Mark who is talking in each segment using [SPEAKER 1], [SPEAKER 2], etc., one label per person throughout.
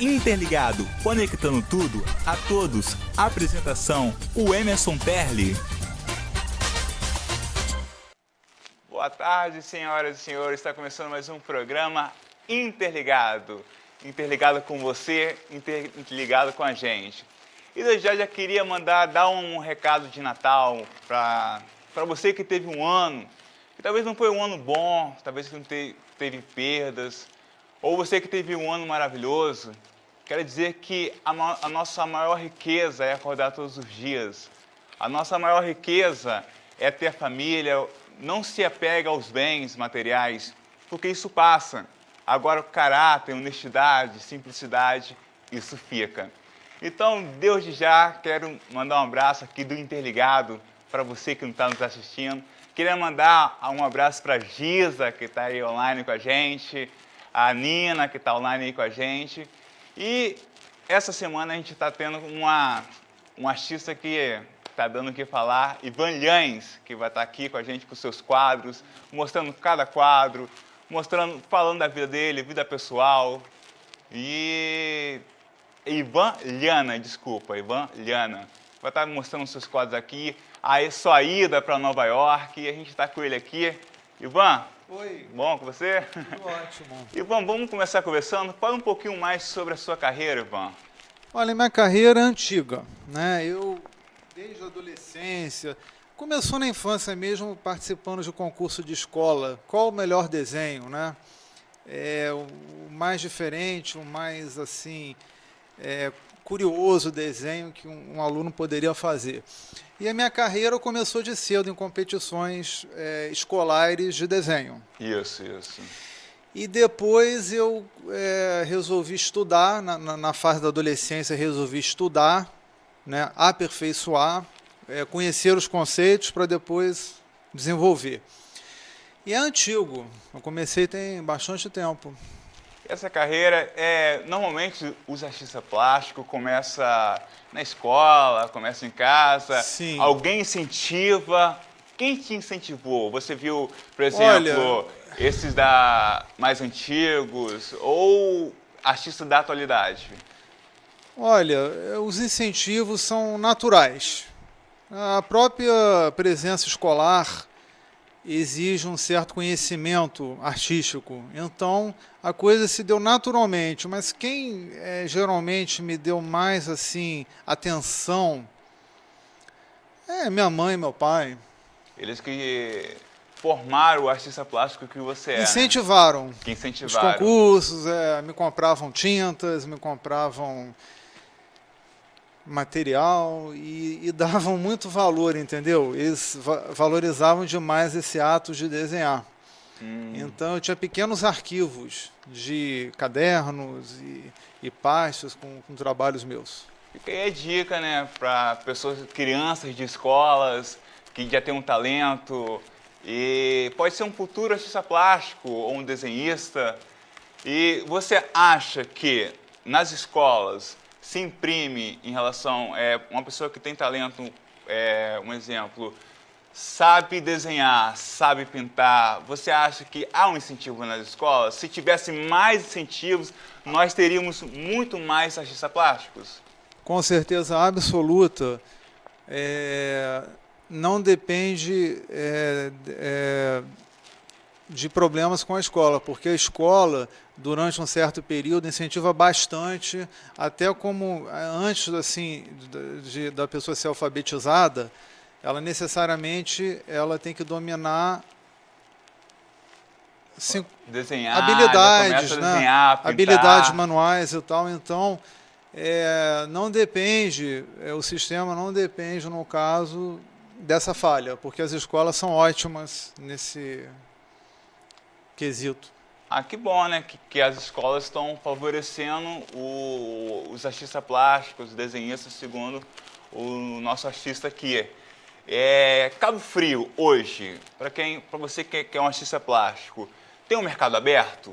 [SPEAKER 1] interligado, conectando tudo a todos. Apresentação, o Emerson Perli. Boa tarde, senhoras e senhores. Está começando mais um programa Interligado. Interligado com você, interligado com a gente. E desde já queria dar um recado de Natal para você que teve um ano, que talvez não foi um ano bom, talvez não teve perdas, ou você que teve um ano maravilhoso. Quero dizer que a nossa maior riqueza é acordar todos os dias. A nossa maior riqueza é ter família. Não se apega aos bens materiais, porque isso passa. Agora o caráter, honestidade, simplicidade, isso fica. Então, desde já, quero mandar um abraço aqui do Interligado para você que não está nos assistindo. Queria mandar um abraço para a Giza, que está aí online com a gente, a Nina, que está online aí com a gente. E essa semana a gente está tendo um artista que está dando o que falar, Ivan Lhães, que vai estar aqui com a gente com seus quadros, mostrando cada quadro, falando da vida dele, vida pessoal. E Ivan Lhana vai estar mostrando seus quadros aqui, a sua ida para Nova York, e a gente está com ele aqui. Ivan,
[SPEAKER 2] oi.
[SPEAKER 1] Bom com você?
[SPEAKER 2] Tudo ótimo.
[SPEAKER 1] Ivan, vamos começar conversando. Fala um pouquinho mais sobre a sua carreira, Ivan.
[SPEAKER 2] Olha, minha carreira é antiga, né? Eu, desde a adolescência, começou na infância mesmo, participando de concurso de escola. Qual o melhor desenho, né? O mais diferente, o mais, assim, curioso desenho que um aluno poderia fazer. E a minha carreira começou de cedo em competições escolares de desenho.
[SPEAKER 1] Isso.
[SPEAKER 2] E depois eu resolvi estudar, na fase da adolescência resolvi estudar, né, aperfeiçoar, conhecer os conceitos para depois desenvolver. E é antigo, eu comecei tem bastante tempo.
[SPEAKER 1] Essa carreira, normalmente os artistas plásticos começam na escola, começam em casa.
[SPEAKER 2] Sim.
[SPEAKER 1] Alguém incentiva. Quem te incentivou? Você viu, por exemplo, esses mais antigos ou artistas da atualidade?
[SPEAKER 2] Olha, os incentivos são naturais. A própria presença escolar exige um certo conhecimento artístico. Então, a coisa se deu naturalmente. Mas quem geralmente me deu mais assim atenção é minha mãe e meu pai.
[SPEAKER 1] Eles que formaram o artista plástico que você é.
[SPEAKER 2] Incentivaram.
[SPEAKER 1] Né? Que incentivaram.
[SPEAKER 2] Os concursos, me compravam tintas, me compravam material e davam muito valor, entendeu? Eles valorizavam demais esse ato de desenhar. Então eu tinha pequenos arquivos de cadernos e pastas com trabalhos meus.
[SPEAKER 1] Fica aí a dica, né, para crianças de escolas que já tem um talento e pode ser um futuro artista plástico ou um desenhista. E você acha que nas escolas se imprime em relação uma pessoa que tem talento, um exemplo, sabe desenhar, sabe pintar, você acha que há um incentivo nas escolas? Se tivesse mais incentivos, nós teríamos muito mais artistas plásticos?
[SPEAKER 2] Com certeza absoluta. Não depende de problemas com a escola, porque a escola, durante um certo período, incentiva bastante, até como antes assim, da pessoa ser alfabetizada, ela necessariamente tem que dominar
[SPEAKER 1] desenhar,
[SPEAKER 2] habilidades,
[SPEAKER 1] né?
[SPEAKER 2] Desenhar, habilidades manuais e tal. Então, não depende, o sistema não depende, no caso, dessa falha, porque as escolas são ótimas nesse quesito.
[SPEAKER 1] Que bom, né? Que as escolas estão favorecendo os artistas plásticos, os desenhistas, segundo o nosso artista aqui. Cabo Frio, hoje, para você que é um artista plástico, tem um mercado aberto?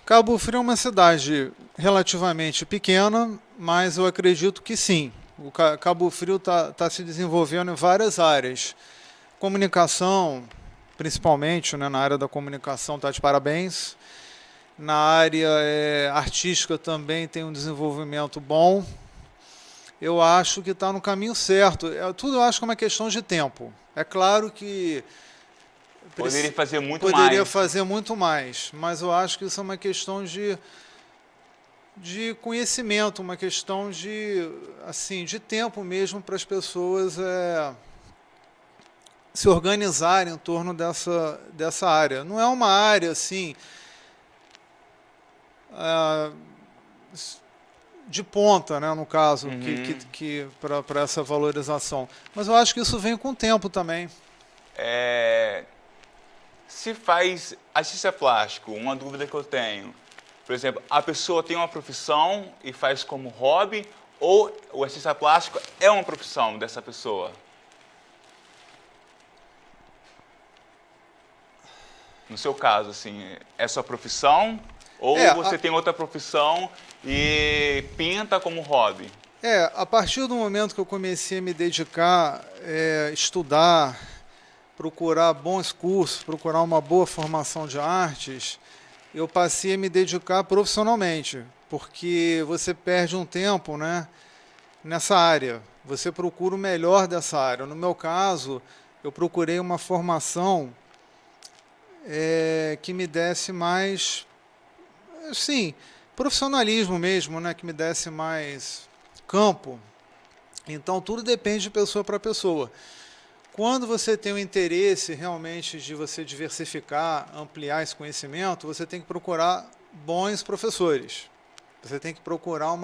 [SPEAKER 2] Cabo Frio é uma cidade relativamente pequena, mas eu acredito que sim. O Cabo Frio está se desenvolvendo em várias áreas. Comunicação, principalmente, né, na área da comunicação, está de parabéns. na área artística também tem um desenvolvimento bom. Eu acho que está no caminho certo. Tudo eu acho que é uma questão de tempo. É claro que
[SPEAKER 1] Poderia fazer muito
[SPEAKER 2] poderia
[SPEAKER 1] mais.
[SPEAKER 2] fazer muito mais, mas eu acho que isso é uma questão de conhecimento, uma questão de, assim, de tempo mesmo para as pessoas se organizarem em torno dessa área. Não é uma área assim de ponta, né, no caso, que para essa valorização. Mas eu acho que isso vem com o tempo também.
[SPEAKER 1] Se faz artista plástico, uma dúvida que eu tenho. Por exemplo, a pessoa tem uma profissão e faz como hobby, ou o artista plástico é uma profissão dessa pessoa? No seu caso, assim, é sua profissão ou você tem outra profissão e pinta como hobby?
[SPEAKER 2] A partir do momento que eu comecei a me dedicar, estudar, procurar bons cursos, procurar uma boa formação de artes, eu passei a me dedicar profissionalmente, porque você perde um tempo, né, nessa área. Você procura o melhor dessa área. No meu caso, eu procurei uma formação que me desse mais, sim, profissionalismo mesmo, né, que me desse mais campo. Então, tudo depende de pessoa para pessoa. Quando você tem o interesse realmente de você diversificar, ampliar esse conhecimento, você tem que procurar bons professores. Você tem que procurar um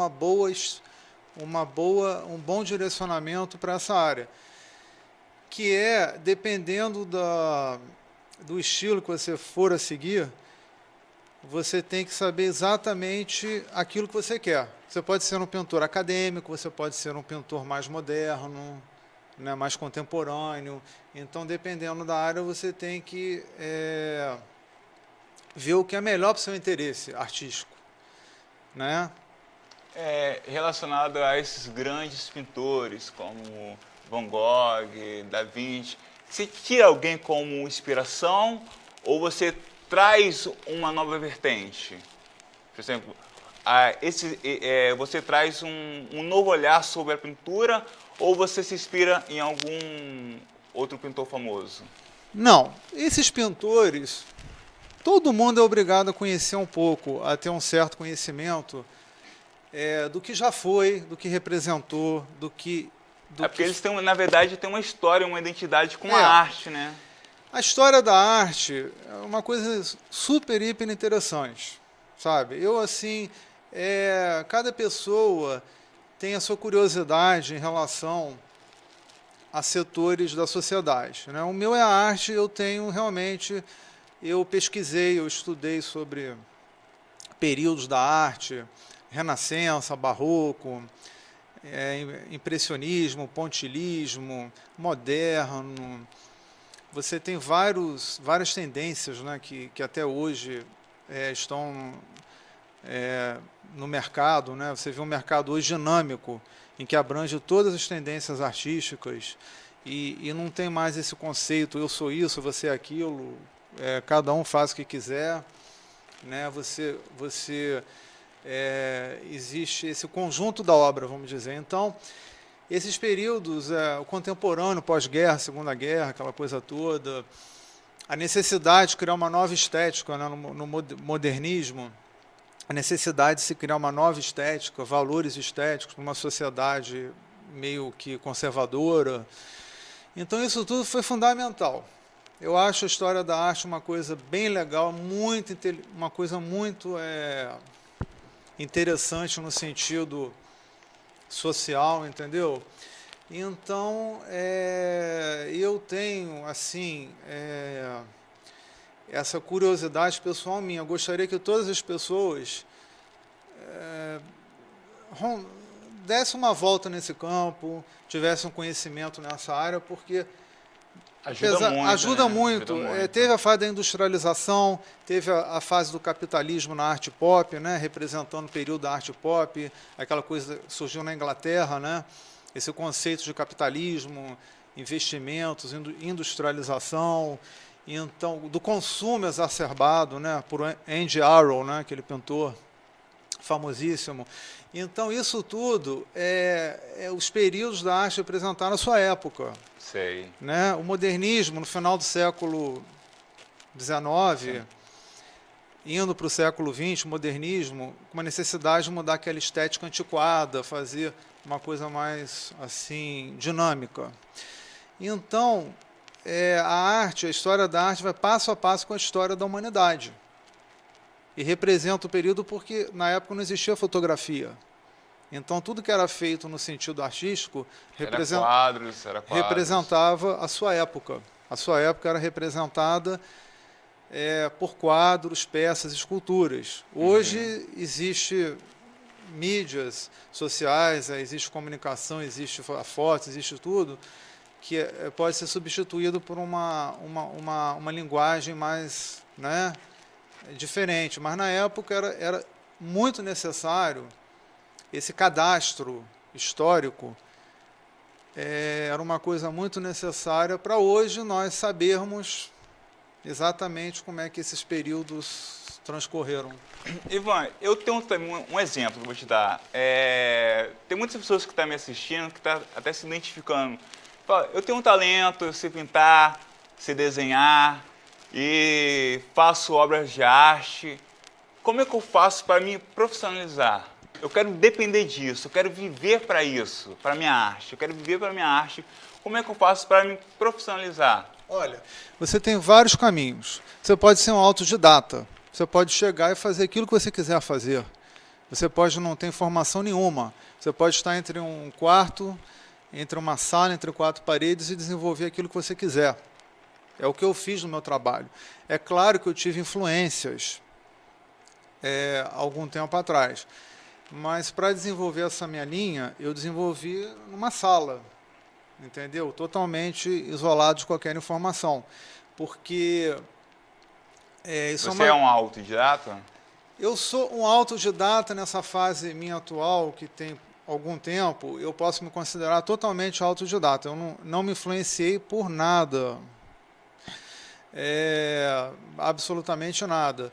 [SPEAKER 2] bom direcionamento para essa área, que dependendo do estilo que você for a seguir, você tem que saber exatamente aquilo que você quer. Você pode ser um pintor acadêmico, você pode ser um pintor mais moderno, né, mais contemporâneo. Então, dependendo da área, você tem que ver o que é melhor para o seu interesse artístico, né?
[SPEAKER 1] Relacionado a esses grandes pintores como Van Gogh, Da Vinci, você tira alguém como inspiração ou você traz uma nova vertente? Por exemplo, você traz um novo olhar sobre a pintura ou você se inspira em algum outro pintor famoso?
[SPEAKER 2] Não, esses pintores, todo mundo é obrigado a conhecer um pouco, a ter um certo conhecimento do que já foi, do que representou,
[SPEAKER 1] porque eles têm, na verdade, têm uma história, uma identidade com a arte, né?
[SPEAKER 2] A história da arte é uma coisa super, hiper interessante, sabe? Eu, assim, cada pessoa tem a sua curiosidade em relação a setores da sociedade, né? O meu é a arte, eu pesquisei, eu estudei sobre períodos da arte, Renascença, Barroco, impressionismo, pontilhismo, moderno. Você tem várias tendências, né, que até hoje estão no mercado, né? Você vê um mercado hoje dinâmico, em que abrange todas as tendências artísticas e não tem mais esse conceito, eu sou isso, você é aquilo, cada um faz o que quiser, né? Existe esse conjunto da obra, vamos dizer. Então, esses períodos, o contemporâneo, pós-guerra, Segunda Guerra, aquela coisa toda, a necessidade de criar uma nova estética, né, no modernismo, a necessidade de se criar uma nova estética, valores estéticos numa sociedade meio que conservadora. Então, isso tudo foi fundamental. Eu acho a história da arte uma coisa bem legal, uma coisa muito interessante no sentido social, entendeu? Então, eu tenho, assim, essa curiosidade pessoal minha. Eu gostaria que todas as pessoas dessem uma volta nesse campo, tivessem um conhecimento nessa área, porque ajuda muito. Teve a fase da industrialização, teve a fase do capitalismo na arte pop, né, representando o período da arte pop, aquela coisa que surgiu na Inglaterra, né, esse conceito de capitalismo, investimentos, industrialização. então, do consumo exacerbado, né, por Andy Warhol, né, aquele pintor famosíssimo. Então, isso tudo os períodos da arte representaram a sua época.
[SPEAKER 1] Sei.
[SPEAKER 2] Né? O modernismo, no final do século XIX, indo para o século XX, o modernismo, com uma necessidade de mudar aquela estética antiquada, fazer uma coisa mais assim dinâmica. Então, a arte, a história da arte vai passo a passo com a história da humanidade. E representa o período porque, na época, não existia fotografia. Então, tudo que era feito no sentido artístico representava a sua época. A sua época era representada por quadros, peças, esculturas. Hoje existe mídias sociais, existe comunicação, existe a foto, existe tudo, que pode ser substituído por uma linguagem mais, né, diferente. Mas, na época, era muito necessário esse cadastro histórico. Era uma coisa muito necessária para hoje nós sabermos exatamente como é que esses períodos transcorreram.
[SPEAKER 1] Ivan, eu tenho também um exemplo que eu vou te dar. Tem muitas pessoas que estão me assistindo, que estão até se identificando. Fala, eu tenho um talento, eu sei pintar, sei desenhar e faço obras de arte. Como é que eu faço para me profissionalizar? Eu quero depender disso, eu quero viver para isso, para a minha arte. Eu quero viver para a minha arte. Como é que eu faço para me profissionalizar?
[SPEAKER 2] Olha, você tem vários caminhos. Você pode ser um autodidata. Você pode chegar e fazer aquilo que você quiser fazer. Você pode não ter formação nenhuma. Você pode estar entre um quarto, entre uma sala, entre 4 paredes e desenvolver aquilo que você quiser. É o que eu fiz no meu trabalho. É claro que eu tive influências algum tempo atrás. Mas para desenvolver essa minha linha, eu desenvolvi numa sala, entendeu? Totalmente isolado de qualquer informação. Porque
[SPEAKER 1] Você é um autodidata?
[SPEAKER 2] Eu sou um autodidata nessa fase minha atual, que tem algum tempo, eu posso me considerar totalmente autodidata. Eu não me influenciei por nada. Absolutamente nada.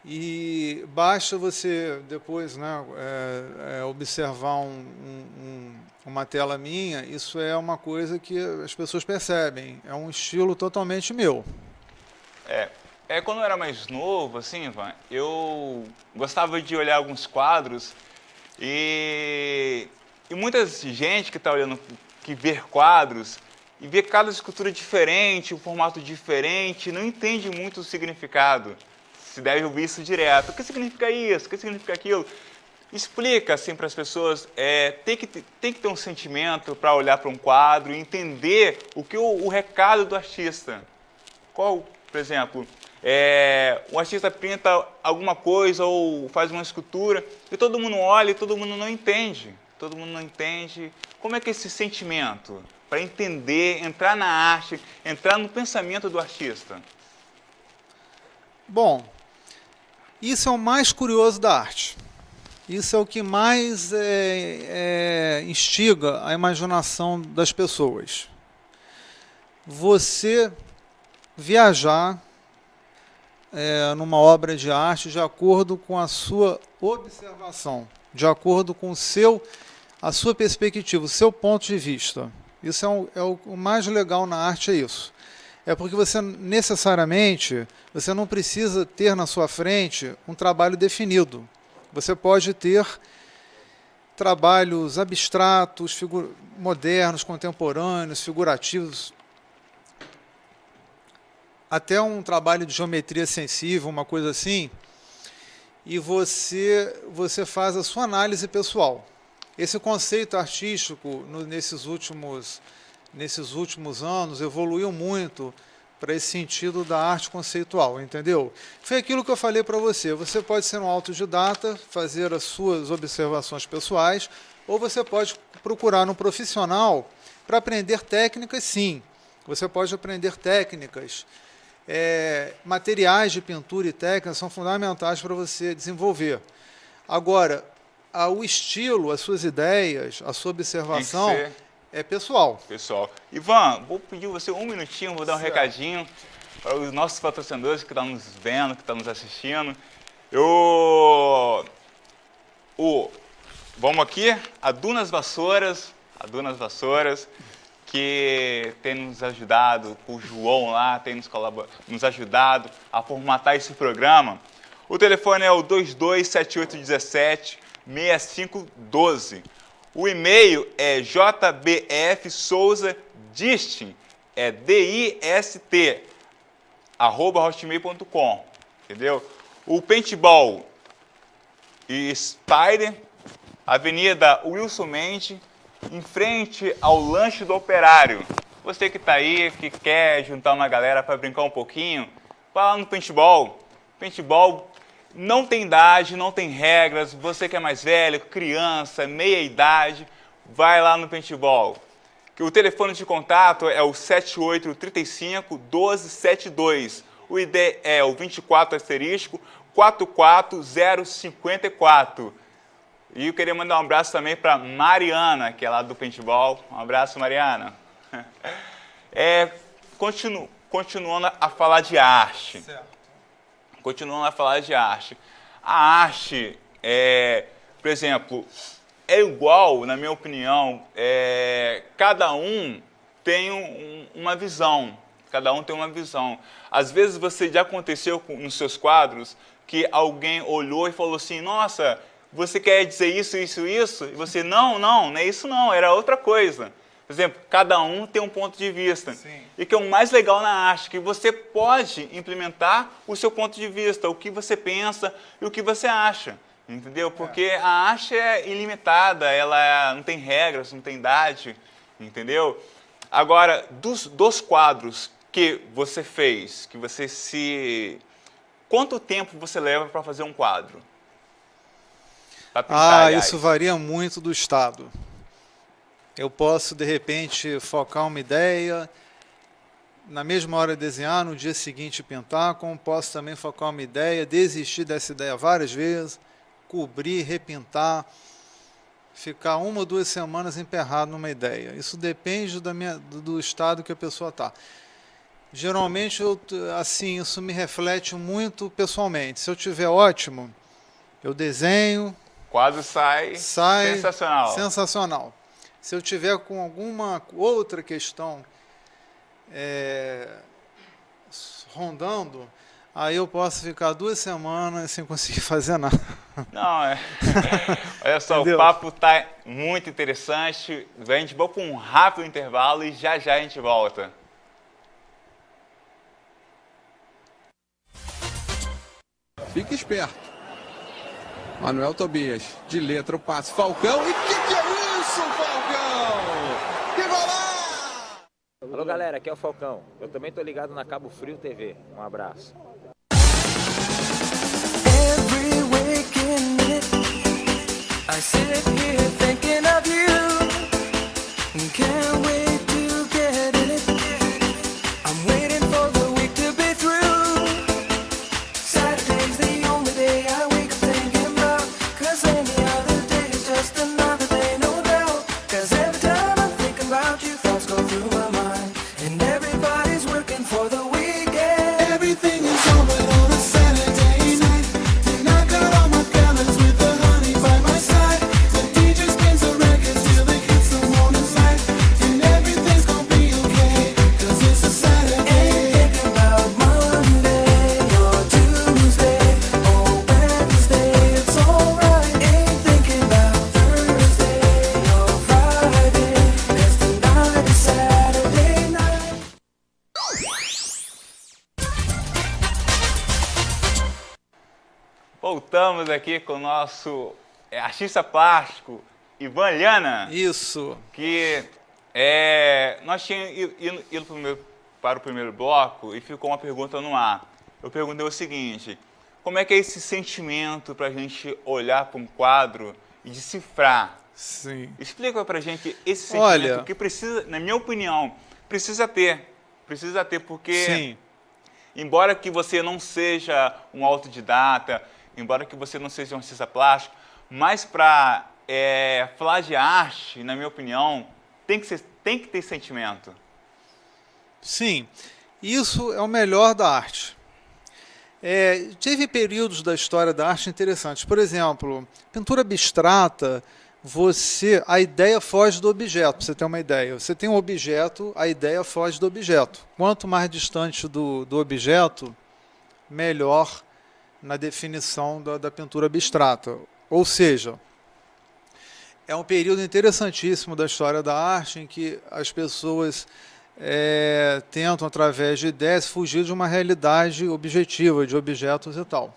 [SPEAKER 2] E basta você depois, né, observar uma tela minha, isso é uma coisa que as pessoas percebem. É um estilo totalmente meu.
[SPEAKER 1] Quando eu era mais novo, assim, Ivan, eu gostava de olhar alguns quadros e muita gente que está olhando, que vê quadros e vê cada escultura diferente, um formato diferente, não entende muito o significado. Se deve ouvir isso direto. O que significa isso? O que significa aquilo? Explica assim para as pessoas. Tem que ter um sentimento para olhar para um quadro e entender o recado do artista. Qual, por exemplo, o artista pinta alguma coisa ou faz uma escultura e todo mundo olha e todo mundo não entende. Todo mundo não entende. Como é que é esse sentimento? Para entender, entrar na arte, entrar no pensamento do artista.
[SPEAKER 2] Bom, isso é o mais curioso da arte. Isso é o que mais instiga a imaginação das pessoas. Você viajar numa obra de arte de acordo com a sua observação, de acordo com a sua perspectiva, o seu ponto de vista. Isso o mais legal na arte, é isso. É porque você necessariamente, você não precisa ter na sua frente um trabalho definido. Você pode ter trabalhos abstratos, modernos, contemporâneos, figurativos, até um trabalho de geometria sensível, uma coisa assim, e você faz a sua análise pessoal. Esse conceito artístico, nesses últimos anos, evoluiu muito para esse sentido da arte conceitual, entendeu? Foi aquilo que eu falei para você. Você pode ser um autodidata, fazer as suas observações pessoais, ou você pode procurar um profissional para aprender técnicas, sim. Você pode aprender técnicas. Materiais de pintura e técnicas são fundamentais para você desenvolver. Agora, o estilo, as suas ideias, a sua observação é pessoal.
[SPEAKER 1] Pessoal. Ivan, vou pedir você um minutinho, vou dar um recadinho. para os nossos patrocinadores que estão nos vendo, que estão nos assistindo. Vamos aqui, a Dunas Vassouras, que tem nos ajudado, o João lá tem nos ajudado a formatar esse programa. O telefone é o 227817-6512. O e-mail é jbfsouzadist, é D-I-S-T, @hotmail.com, entendeu? O Paintball e Spider, Avenida Wilson Mendes, em frente ao Lanche do Operário. Você que está aí, que quer juntar uma galera para brincar um pouquinho, vai lá no Paintball. Paintball não tem idade, não tem regras. Você que é mais velho, criança, meia idade, vai lá no Paintball. O telefone de contato é o 7835-1272. O ID é o 24*44054. E eu queria mandar um abraço também para Mariana, que é lá do Paintball. Um abraço, Mariana. Continuando a falar de arte.
[SPEAKER 2] Certo.
[SPEAKER 1] Continuando a falar de arte. A arte, por exemplo, é igual, na minha opinião, cada um tem uma visão. Cada um tem uma visão. Às vezes você já aconteceu nos seus quadros que alguém olhou e falou assim, nossa, você quer dizer isso, isso, isso? E você, não é isso não, era outra coisa. Por exemplo, cada um tem um ponto de vista.
[SPEAKER 2] Sim.
[SPEAKER 1] E que é o mais legal na arte, que você pode implementar o seu ponto de vista, o que você pensa e o que você acha. Entendeu? Porque a arte é ilimitada, ela não tem regras, não tem idade, entendeu? Agora, dos quadros que você fez, quanto tempo você leva para fazer um quadro?
[SPEAKER 2] Isso varia muito do estado. Eu posso, de repente, focar uma ideia, na mesma hora desenhar, no dia seguinte pintar, como posso também focar uma ideia, desistir dessa ideia várias vezes, cobrir, repintar, ficar 1 ou 2 semanas emperrado numa ideia. Isso depende do estado que a pessoa está. Geralmente, isso me reflete muito pessoalmente. Se eu estiver ótimo, eu desenho.
[SPEAKER 1] O quadro sai sensacional.
[SPEAKER 2] Sensacional. Se eu tiver com alguma outra questão rondando, aí eu posso ficar 2 semanas sem conseguir fazer nada.
[SPEAKER 1] Não, olha só, entendeu? O papo está muito interessante. A gente vai para um rápido intervalo e já a gente volta.
[SPEAKER 3] Fique esperto. Manuel Tobias, de letra o passe. Falcão, e que é isso, Falcão? Que golaço!
[SPEAKER 4] Alô, galera, aqui é o Falcão. Eu também tô ligado na Cabo Frio TV. Um abraço.
[SPEAKER 5] Every waking minute, I sit here thinking of you. Can't wait to get in it. I'm waiting for the week to be through. Saturday's the only day I wake up thinking about. 'Cause any other day is just another day, no doubt. 'Cause every time I'm thinking about you, thoughts go through my mind. And everybody's working for the weekend. Everything is over on a Saturday night. Tonight got all my colors with the honey by my side. The DJ spins the records till it hits the morning light. And everything's gonna be okay, 'cause it's a Saturday. Ain't thinking about Monday or Tuesday or Wednesday, it's alright. Ain't thinking about Thursday or Friday, 'cause tonight is Saturday night.
[SPEAKER 1] Voltamos aqui com o nosso artista plástico, Ivan Liana.
[SPEAKER 2] Isso.
[SPEAKER 1] Que nós tínhamos ido para o primeiro bloco e ficou uma pergunta no ar. Eu perguntei o seguinte, como é que é esse sentimento para a gente olhar para um quadro e decifrar?
[SPEAKER 2] Sim.
[SPEAKER 1] Explica para a gente esse sentimento que precisa, na minha opinião, precisa ter, porque
[SPEAKER 2] Sim.
[SPEAKER 1] embora que você não seja um autodidata, embora que você não seja um artista plástico, mas para falar de arte, na minha opinião, tem que ter sentimento.
[SPEAKER 2] Sim. Isso é o melhor da arte. Teve períodos da história da arte interessantes. Por exemplo, pintura abstrata, a ideia foge do objeto, para você ter uma ideia. Você tem um objeto, a ideia foge do objeto. Quanto mais distante do objeto, melhor na definição da pintura abstrata. Ou seja, é um período interessantíssimo da história da arte em que as pessoas tentam, através de ideias, fugir de uma realidade objetiva, de objetos e tal.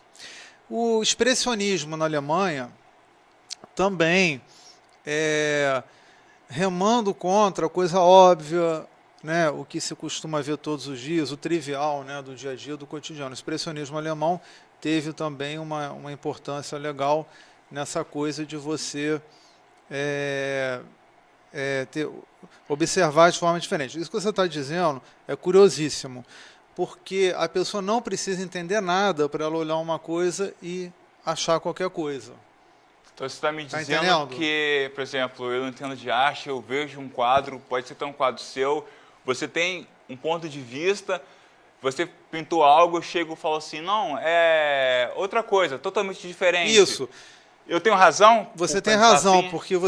[SPEAKER 2] O expressionismo na Alemanha também, remando contra a coisa óbvia, né, o que se costuma ver todos os dias, o trivial, né, do dia a dia, do cotidiano. O expressionismo alemão teve também uma importância legal nessa coisa de você observar de forma diferente. Isso que você está dizendo é curiosíssimo, porque a pessoa não precisa entender nada para ela olhar uma coisa e achar qualquer coisa.
[SPEAKER 1] Então você está me
[SPEAKER 2] Tá
[SPEAKER 1] dizendo
[SPEAKER 2] entendendo?
[SPEAKER 1] que, por exemplo, eu não entendo de arte, eu vejo um quadro, pode ser até um quadro seu, você tem um ponto de vista, você pintou algo, eu chego e falo assim, não, é outra coisa, totalmente diferente.
[SPEAKER 2] Isso.
[SPEAKER 1] Eu tenho razão?
[SPEAKER 2] Você
[SPEAKER 1] por
[SPEAKER 2] tem
[SPEAKER 1] pensar
[SPEAKER 2] razão,
[SPEAKER 1] assim?
[SPEAKER 2] porque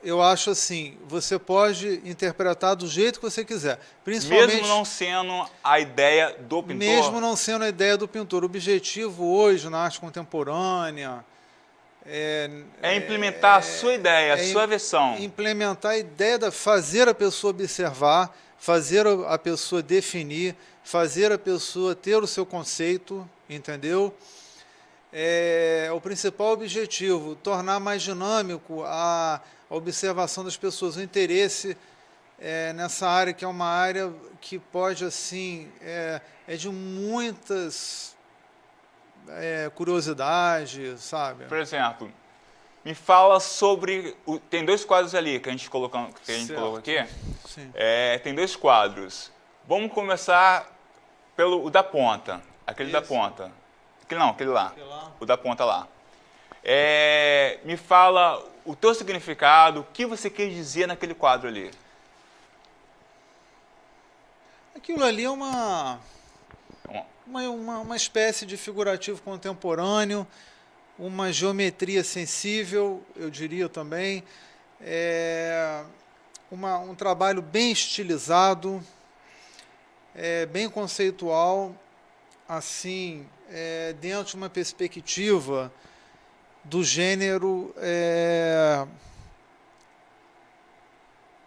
[SPEAKER 2] eu acho assim, você pode interpretar do jeito que você quiser. Principalmente,
[SPEAKER 1] Mesmo não sendo a ideia do pintor?
[SPEAKER 2] mesmo não sendo a ideia do pintor. O objetivo hoje na arte contemporânea
[SPEAKER 1] É implementar a sua ideia, a sua versão.
[SPEAKER 2] implementar a ideia fazer a pessoa observar, fazer a pessoa definir, fazer a pessoa ter o seu conceito, entendeu? O principal objetivo, tornar mais dinâmico a observação das pessoas, o interesse nessa área, que é uma área que pode, assim, de muitas curiosidades, sabe?
[SPEAKER 1] Por exemplo, me fala sobre... tem dois quadros ali que a gente colocou aqui.
[SPEAKER 2] Sim.
[SPEAKER 1] Tem dois quadros. Vamos começar pelo o da ponta. Aquele da
[SPEAKER 2] Esse.
[SPEAKER 1] ponta. Aquele lá.
[SPEAKER 2] Aquele lá.
[SPEAKER 1] O da ponta lá. Me fala o teu significado, o que você quis dizer naquele quadro ali.
[SPEAKER 2] Aquilo ali é uma espécie de figurativo contemporâneo, uma geometria sensível, eu diria também, um trabalho bem estilizado, bem conceitual, assim, dentro de uma perspectiva do gênero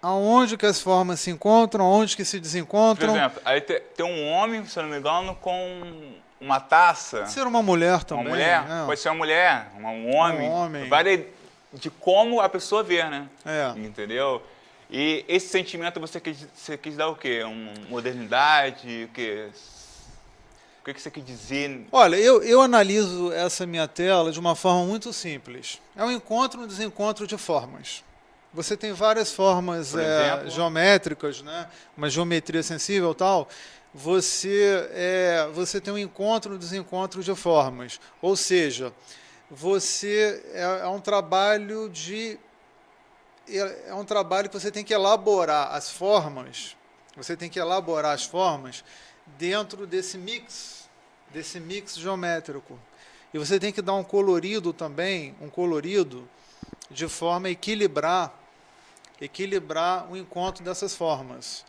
[SPEAKER 2] aonde que as formas se encontram, aonde que se
[SPEAKER 1] Por
[SPEAKER 2] desencontram.
[SPEAKER 1] exemplo, aí tem um homem, se eu não me engano, com uma taça.
[SPEAKER 2] Pode ser uma mulher também.
[SPEAKER 1] Uma mulher?
[SPEAKER 2] né?
[SPEAKER 1] Pode ser uma mulher, um homem.
[SPEAKER 2] Um homem.
[SPEAKER 1] Vai de como a pessoa vê, né?
[SPEAKER 2] Entendeu?
[SPEAKER 1] E esse sentimento você quis dar o quê? Uma modernidade? O quê? O que você quis dizer?
[SPEAKER 2] Olha, eu analiso essa minha tela de uma forma muito simples. É um encontro e um desencontro de formas. Você tem várias formas geométricas, né? Uma geometria sensível e tal. Você tem um encontro e um desencontro de formas. Ou seja, é um trabalho é um trabalho que você tem que elaborar as formas. Você tem que elaborar as formas dentro desse mix geométrico. E você tem que dar um colorido também, de forma a equilibrar o encontro dessas formas.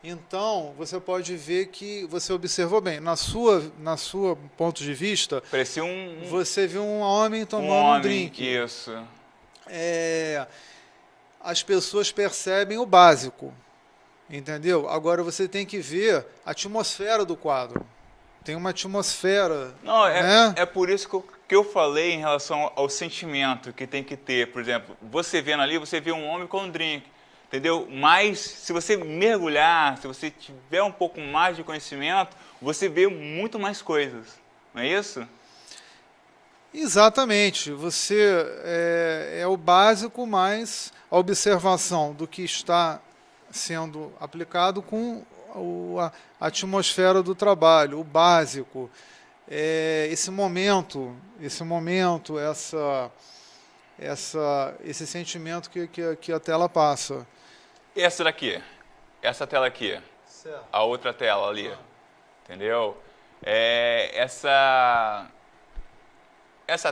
[SPEAKER 2] Então, você pode ver que você observou bem. Na sua ponto de vista,
[SPEAKER 1] parecia
[SPEAKER 2] você viu um homem tomando um drink.
[SPEAKER 1] Isso.
[SPEAKER 2] As pessoas percebem o básico, entendeu? Agora você tem que ver a atmosfera do quadro. Tem uma atmosfera.
[SPEAKER 1] Não,
[SPEAKER 2] né?
[SPEAKER 1] É por isso que eu falei em relação ao sentimento que tem que ter. Por exemplo, você vendo ali, você vê um homem com um drink, entendeu? Mas se você mergulhar, se você tiver um pouco mais de conhecimento, você vê muito mais coisas, não é isso?
[SPEAKER 2] Exatamente. Você é o básico, mais a observação do que está sendo aplicado com a atmosfera do trabalho, o básico, esse momento, esse sentimento que a tela passa.
[SPEAKER 1] Essa daqui, essa tela aqui,
[SPEAKER 2] Certo.
[SPEAKER 1] a outra tela ali. entendeu? Essa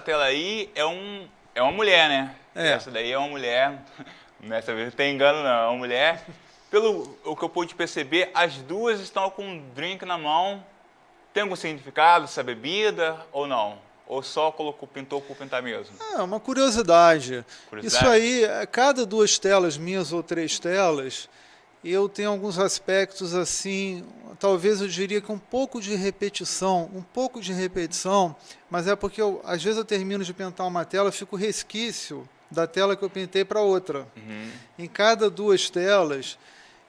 [SPEAKER 1] tela aí é uma mulher, né?
[SPEAKER 2] É.
[SPEAKER 1] Essa daí é uma mulher, nessa vez não tem engano não, é uma mulher. Pelo o que eu pude perceber, as duas estão com um drink na mão. Tem algum significado essa bebida ou não? Ou só pintou por pintar mesmo?
[SPEAKER 2] É uma curiosidade.
[SPEAKER 1] Curiosidade?
[SPEAKER 2] Isso aí, a cada 2 telas minhas ou 3 telas, eu tenho alguns aspectos assim, talvez eu diria que um pouco de repetição, mas é porque às vezes eu termino de pintar uma tela, fico resquício da tela que eu pintei para outra. Em cada 2 telas,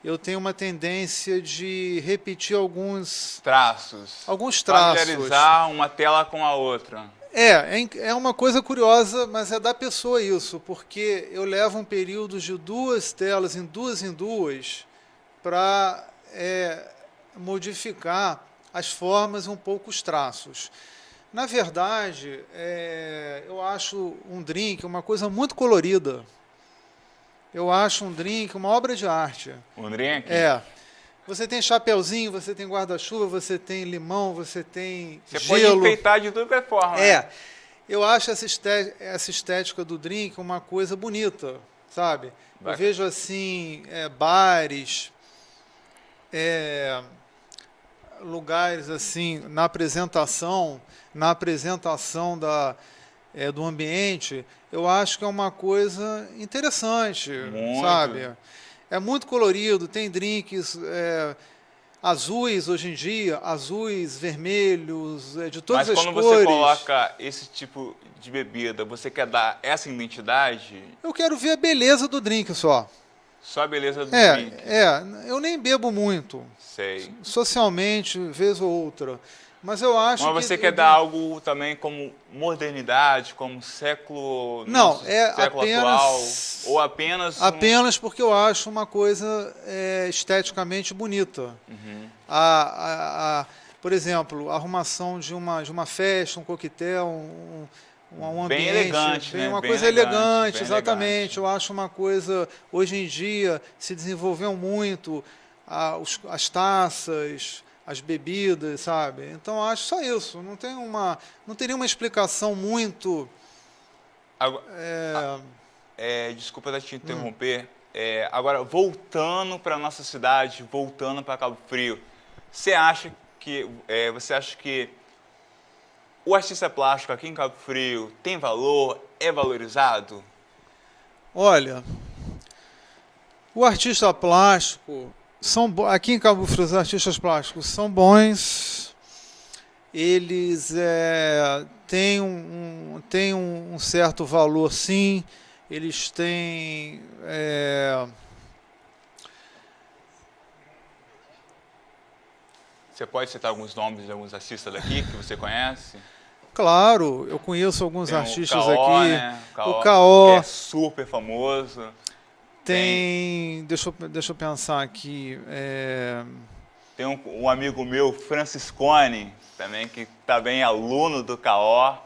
[SPEAKER 2] eu tenho uma tendência de repetir alguns
[SPEAKER 1] Traços.
[SPEAKER 2] traços.
[SPEAKER 1] Familiarizar uma tela com a outra.
[SPEAKER 2] É uma coisa curiosa, mas é da pessoa isso, porque eu levo um período de 2 telas em duas para modificar as formas e um pouco os traços. Na verdade, eu acho um drink uma coisa muito colorida. Eu acho um drink uma obra de arte.
[SPEAKER 1] Um drink?
[SPEAKER 2] Você tem chapeuzinho, você tem guarda-chuva, você tem limão, você tem
[SPEAKER 1] Você
[SPEAKER 2] gelo.
[SPEAKER 1] pode enfeitar de tudo que é forma. Né?
[SPEAKER 2] Eu acho essa estética do drink uma coisa bonita, sabe?
[SPEAKER 1] Bacana.
[SPEAKER 2] Eu vejo assim, bares, lugares assim, na apresentação do ambiente, eu acho que é uma coisa interessante,
[SPEAKER 1] Muito.
[SPEAKER 2] sabe? É muito colorido, tem drinks azuis hoje em dia, azuis, vermelhos, de todas
[SPEAKER 1] Mas
[SPEAKER 2] as
[SPEAKER 1] quando
[SPEAKER 2] cores.
[SPEAKER 1] você coloca esse tipo de bebida, você quer dar essa identidade?
[SPEAKER 2] Eu quero ver a beleza do drink só.
[SPEAKER 1] Só a beleza do drink?
[SPEAKER 2] Eu nem bebo muito,
[SPEAKER 1] Sei.
[SPEAKER 2] socialmente, vez ou outra. Mas eu acho que...
[SPEAKER 1] Mas você quer dar algo também como modernidade, como século...
[SPEAKER 2] Não,
[SPEAKER 1] século atual? Ou apenas...
[SPEAKER 2] Apenas porque eu acho uma coisa esteticamente bonita. Por exemplo, a arrumação de uma festa, um coquetel, um ambiente...
[SPEAKER 1] Bem elegante, né?
[SPEAKER 2] Uma
[SPEAKER 1] Bem
[SPEAKER 2] coisa elegante, exatamente.
[SPEAKER 1] elegante.
[SPEAKER 2] Eu acho uma coisa... Hoje em dia se desenvolveu muito as taças, as bebidas, sabe? Então, acho só isso. Não teria uma explicação muito...
[SPEAKER 1] Desculpa te interromper. Agora, voltando para a nossa cidade, voltando para Cabo Frio, você acha que o artista plástico aqui em Cabo Frio tem valor? É valorizado?
[SPEAKER 2] Olha, o artista plástico... Aqui em Cabo Frio, os artistas plásticos são bons, eles têm um certo valor, sim, eles têm...
[SPEAKER 1] Você pode citar alguns nomes de alguns artistas daqui que você conhece?
[SPEAKER 2] Claro, eu conheço alguns
[SPEAKER 1] Tem
[SPEAKER 2] artistas
[SPEAKER 1] o K.O.,
[SPEAKER 2] aqui.
[SPEAKER 1] né?
[SPEAKER 2] O K.O.
[SPEAKER 1] que é super famoso.
[SPEAKER 2] Deixa eu pensar aqui.
[SPEAKER 1] Tem um amigo meu, Franciscone, também, que também é aluno do K.O.,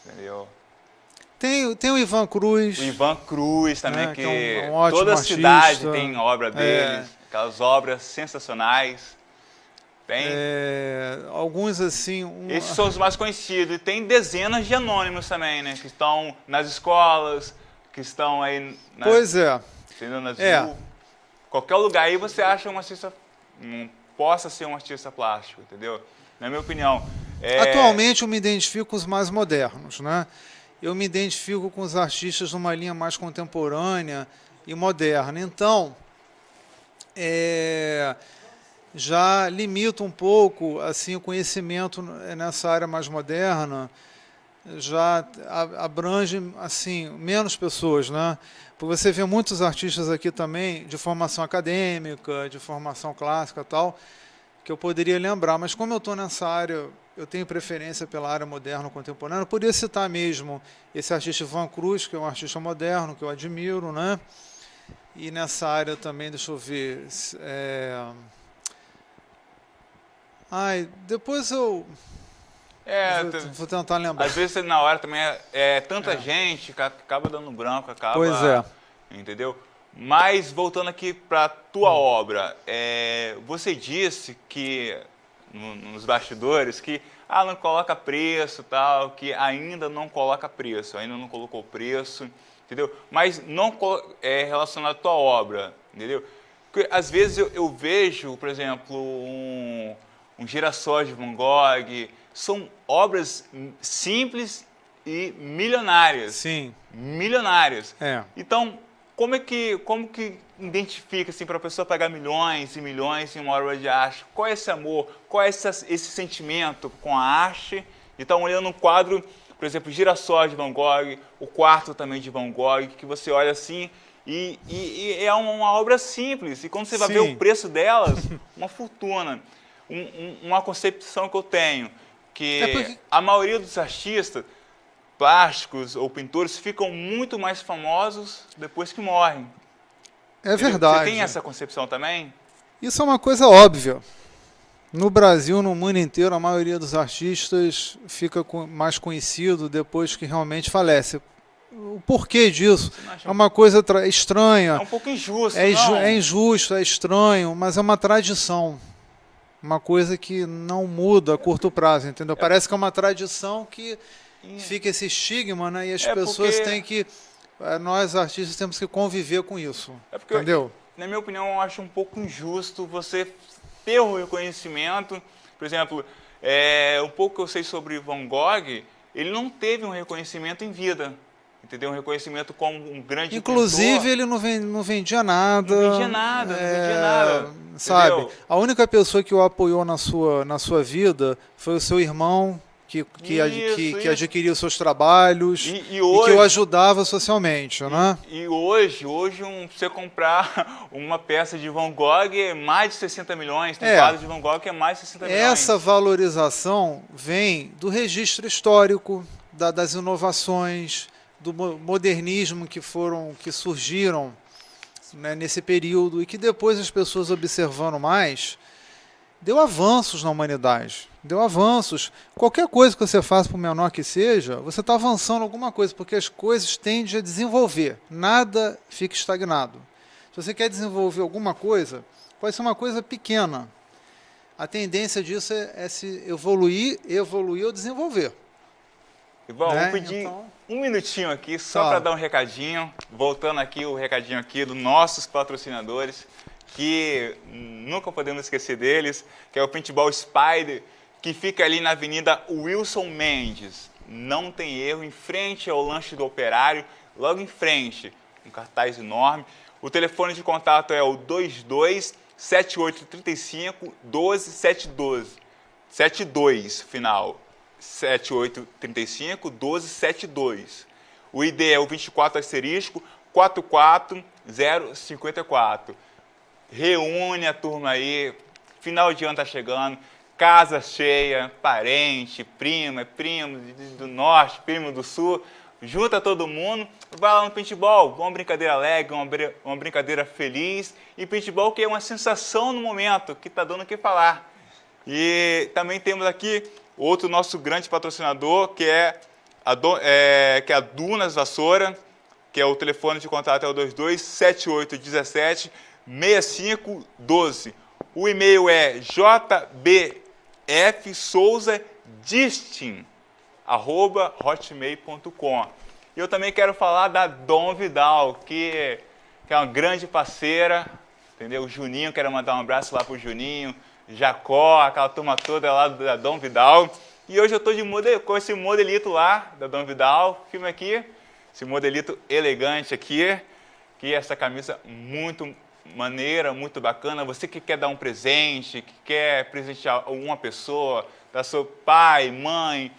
[SPEAKER 1] entendeu?
[SPEAKER 2] Tem o Ivan Cruz.
[SPEAKER 1] O Ivan Cruz também,
[SPEAKER 2] que é um ótimo
[SPEAKER 1] toda a
[SPEAKER 2] artista.
[SPEAKER 1] cidade tem obra deles, aquelas obras sensacionais. Tem.
[SPEAKER 2] Alguns assim...
[SPEAKER 1] Esses são os mais conhecidos. E tem dezenas de anônimos também, né? Que estão nas escolas, que estão aí...
[SPEAKER 2] Pois é.
[SPEAKER 1] Entendeu? Nas ruas. Qualquer lugar aí você acha um artista... possa ser um artista plástico, entendeu? Na minha opinião.
[SPEAKER 2] Atualmente eu me identifico com os mais modernos, né? Eu me identifico com os artistas numa linha mais contemporânea e moderna. Então, já limito um pouco assim, o conhecimento nessa área mais moderna, já abrange assim, menos pessoas, né? Porque você vê muitos artistas aqui também de formação acadêmica, de formação clássica e tal, que eu poderia lembrar, mas como eu estou nessa área, eu tenho preferência pela área moderna contemporânea, eu poderia citar mesmo esse artista Ivan Cruz, que é um artista moderno, que eu admiro, né? E nessa área também, deixa eu ver... depois eu... vou tentar lembrar.
[SPEAKER 1] Às vezes na hora também tanta gente que acaba dando branco, acaba...
[SPEAKER 2] Pois é.
[SPEAKER 1] Entendeu? Mas voltando aqui para a tua obra, você disse que nos bastidores que não coloca preço, tal, que ainda não coloca preço, ainda não colocou preço, entendeu? Mas não é relacionado à tua obra, entendeu? Porque às vezes eu vejo, por exemplo, um Girassóis de Van Gogh, são obras simples e milionárias.
[SPEAKER 2] Sim.
[SPEAKER 1] Milionárias.
[SPEAKER 2] É.
[SPEAKER 1] Então, como que identifica assim, para a pessoa pagar milhões e milhões em uma obra de arte? Qual é esse amor? Qual é esse sentimento com a arte? Então, olhando um quadro, por exemplo, Girassóis de Van Gogh, o quarto também de Van Gogh, que você olha assim e é uma obra simples. E quando você vai ver o preço delas, uma fortuna. Uma concepção que eu tenho, que a maioria dos artistas plásticos ou pintores ficam muito mais famosos depois que morrem.
[SPEAKER 2] É verdade.
[SPEAKER 1] Você tem essa concepção também?
[SPEAKER 2] Isso é uma coisa óbvia. No Brasil, no mundo inteiro, a maioria dos artistas fica mais conhecido depois que realmente falece. O porquê disso? É uma coisa estranha.
[SPEAKER 1] É um pouco injusto,
[SPEAKER 2] é injusto, é estranho, mas é uma tradição. Uma coisa que não muda a curto prazo, entendeu? Parece que é uma tradição que fica esse estigma, né? E as pessoas têm que... Nós, artistas, temos que conviver com isso, entendeu?
[SPEAKER 1] Na minha opinião, eu acho um pouco injusto você ter o reconhecimento. Por exemplo, um pouco que eu sei sobre Van Gogh, ele não teve um reconhecimento em vida. Entendeu? Um reconhecimento como um grande
[SPEAKER 2] Inclusive,
[SPEAKER 1] pintor.
[SPEAKER 2] ele não vendia nada.
[SPEAKER 1] Não vendia nada.
[SPEAKER 2] Sabe?
[SPEAKER 1] Entendeu?
[SPEAKER 2] A única pessoa que o apoiou na sua vida foi o seu irmão, que adquiriu seus trabalhos e que o ajudava socialmente, né?
[SPEAKER 1] E hoje você comprar uma peça de Van Gogh é mais de 60 milhões, tem quadro de Van Gogh que é mais de 60 milhões.
[SPEAKER 2] Essa valorização vem do registro histórico, das inovações, do modernismo que surgiram, né, nesse período e que depois as pessoas observando mais, deu avanços na humanidade, deu avanços. Qualquer coisa que você faça, por menor que seja, você está avançando alguma coisa, porque as coisas tendem a desenvolver, nada fica estagnado. Se você quer desenvolver alguma coisa, pode ser uma coisa pequena. A tendência disso é se evoluir ou desenvolver.
[SPEAKER 1] Bom, vou pedir um minutinho aqui, só para dar um recadinho, voltando aqui o recadinho aqui dos nossos patrocinadores, que nunca podemos esquecer deles, que é o Paintball Spider, que fica ali na Avenida Wilson Mendes. Não tem erro, em frente ao Lanche do Operário, logo em frente, um cartaz enorme. O telefone de contato é o 22 7835 12712, 72 final. 7835 1272. O ID é o 24 asterisco 44054. Reúne a turma aí, final de ano tá chegando, casa cheia, parente, primo do norte, primo do sul, junta todo mundo, vai lá no paintball, uma brincadeira alegre, uma brincadeira feliz, e paintball que é uma sensação no momento, que tá dando o que falar. E também temos aqui outro nosso grande patrocinador, que é a Dunas Vassoura, que é o telefone de contato é o 22 7817 6512. O e-mail é jbfsouzadistin@hotmail.com. E eu também quero falar da Dom Vidal, que é uma grande parceira, entendeu? O Juninho, quero mandar um abraço lá pro Juninho, Jacó, aquela turma toda lá da Dom Vidal. E hoje eu estou com esse modelito lá da Dom Vidal, filme aqui, esse modelito elegante aqui, que é essa camisa muito maneira, muito bacana. Você que quer dar um presente, que quer presentear uma pessoa, da seu pai, mãe,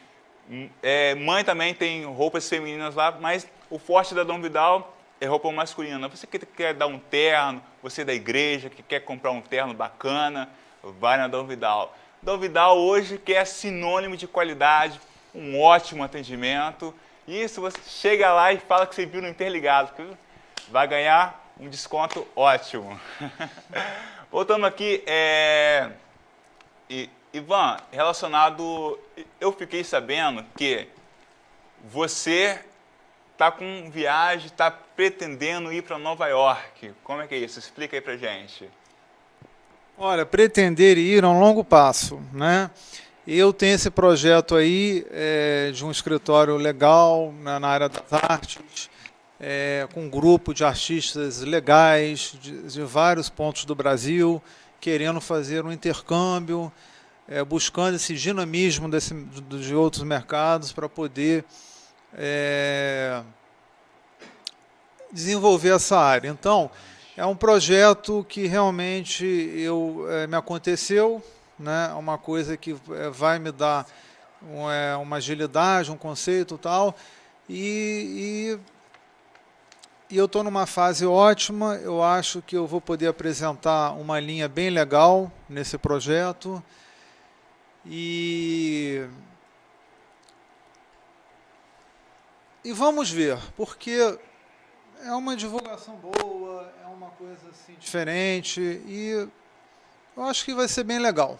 [SPEAKER 1] mãe também tem roupas femininas lá, mas o forte da Dom Vidal é roupa masculina. Você que quer dar um terno, você da igreja, que quer comprar um terno bacana, vai na Dom Vidal. Dom Vidal hoje que é sinônimo de qualidade, um ótimo atendimento. E se você chega lá e fala que você viu no Interligado, vai ganhar um desconto ótimo. Voltando aqui, Ivan, relacionado, eu fiquei sabendo que você está com viagem, está pretendendo ir para Nova York. Como é que é isso? Explica aí pra gente.
[SPEAKER 2] Olha, pretender ir é um longo passo, né? Eu tenho esse projeto aí de um escritório legal na área das artes, com um grupo de artistas legais de vários pontos do Brasil, querendo fazer um intercâmbio, buscando esse dinamismo de outros mercados para poder desenvolver essa área. Então, é um projeto que realmente me aconteceu, né? Uma coisa que vai me dar uma agilidade, um conceito e tal, e eu estou numa fase ótima. Eu acho que eu vou poder apresentar uma linha bem legal nesse projeto e vamos ver, porque é uma divulgação boa, é uma coisa assim diferente e eu acho que vai ser bem legal.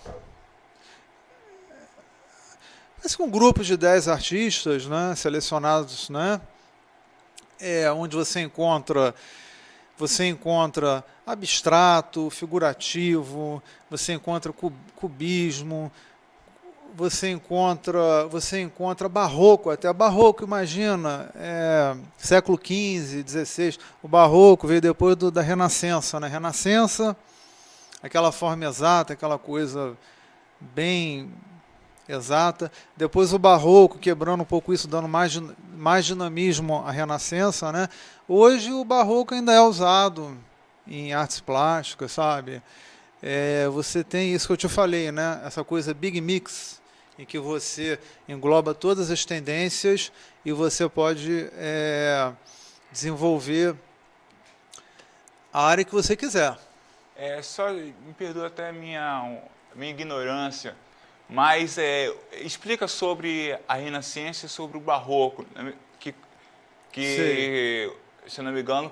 [SPEAKER 2] Parece que um grupo de 10 artistas, né, selecionados, né, onde você encontra abstrato, figurativo, você encontra cubismo, você encontra barroco, até barroco, imagina, século XV, XVI, o barroco veio depois da Renascença, né? Renascença, aquela forma exata, aquela coisa bem exata, depois o barroco quebrando um pouco isso, dando mais dinamismo à Renascença, né? Hoje o barroco ainda é usado em artes plásticas, sabe? Você tem isso que eu te falei, né? Essa coisa big mix, em que você engloba todas as tendências e você pode desenvolver a área que você quiser.
[SPEAKER 1] Só me perdoa até a minha ignorância, mas explica sobre a Renascença e sobre o Barroco, que se eu não me engano,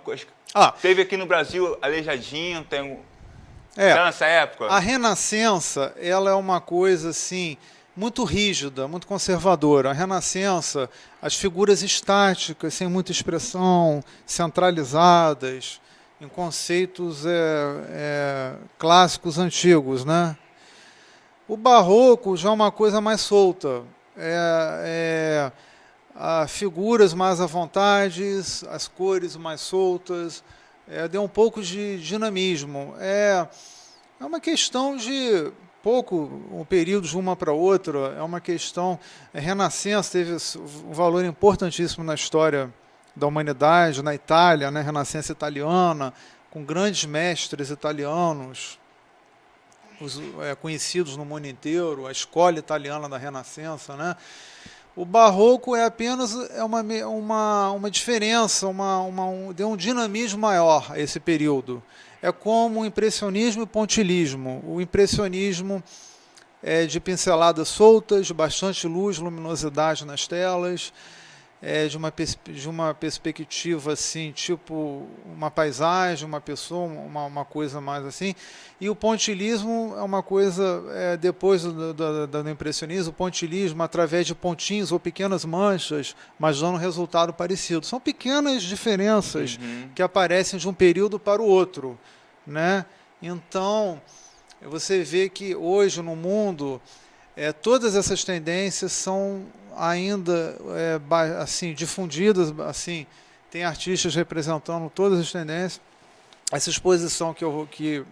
[SPEAKER 1] teve aqui no Brasil Aleijadinho, tá nessa época?
[SPEAKER 2] A Renascença, ela é uma coisa assim muito rígida, muito conservadora. A Renascença, as figuras estáticas, sem muita expressão, centralizadas, em conceitos clássicos antigos, né? O Barroco já é uma coisa mais solta, figuras mais à vontade, as cores mais soltas, deu um pouco de dinamismo. É uma questão de um período de uma para outra, é uma questão. A Renascença teve um valor importantíssimo na história da humanidade, na Itália, né? Renascença italiana, com grandes mestres italianos, conhecidos no mundo inteiro, a escola italiana da Renascença, né? O Barroco é apenas uma diferença, deu um dinamismo maior a esse período. É como o impressionismo e o pontilhismo. O impressionismo é de pinceladas soltas, bastante luz, luminosidade nas telas, de uma perspectiva assim, tipo uma paisagem, uma pessoa, uma coisa mais assim. E o pontilhismo é uma coisa, depois do impressionismo, o pontilhismo através de pontinhos ou pequenas manchas, mas dando um resultado parecido. São pequenas diferenças que aparecem de um período para o outro, né? Então, você vê que hoje no mundo todas essas tendências são ainda assim difundidas, assim, tem artistas representando todas as tendências. Essa exposição que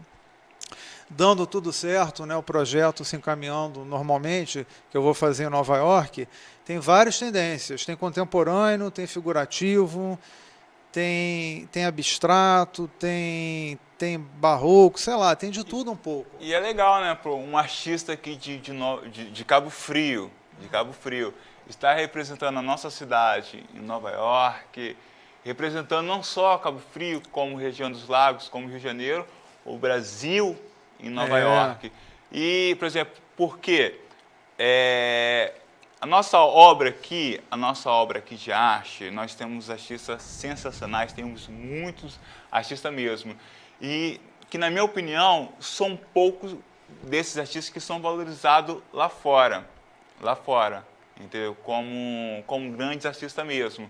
[SPEAKER 2] dando tudo certo, né, o projeto se encaminhando normalmente, que eu vou fazer em Nova York, tem várias tendências. Tem contemporâneo, tem figurativo, tem abstrato, tem barroco, sei lá, tem de tudo um pouco.
[SPEAKER 1] E é legal, né, para um artista aqui de Cabo Frio, está representando a nossa cidade em Nova York, representando não só Cabo Frio, como região dos Lagos, como Rio de Janeiro, o Brasil em Nova York. E, por exemplo, por quê? A nossa obra aqui de arte, nós temos artistas sensacionais, temos muitos artistas mesmo. E que, na minha opinião, são poucos desses artistas que são valorizados lá fora, entendeu? Como grandes artistas mesmo.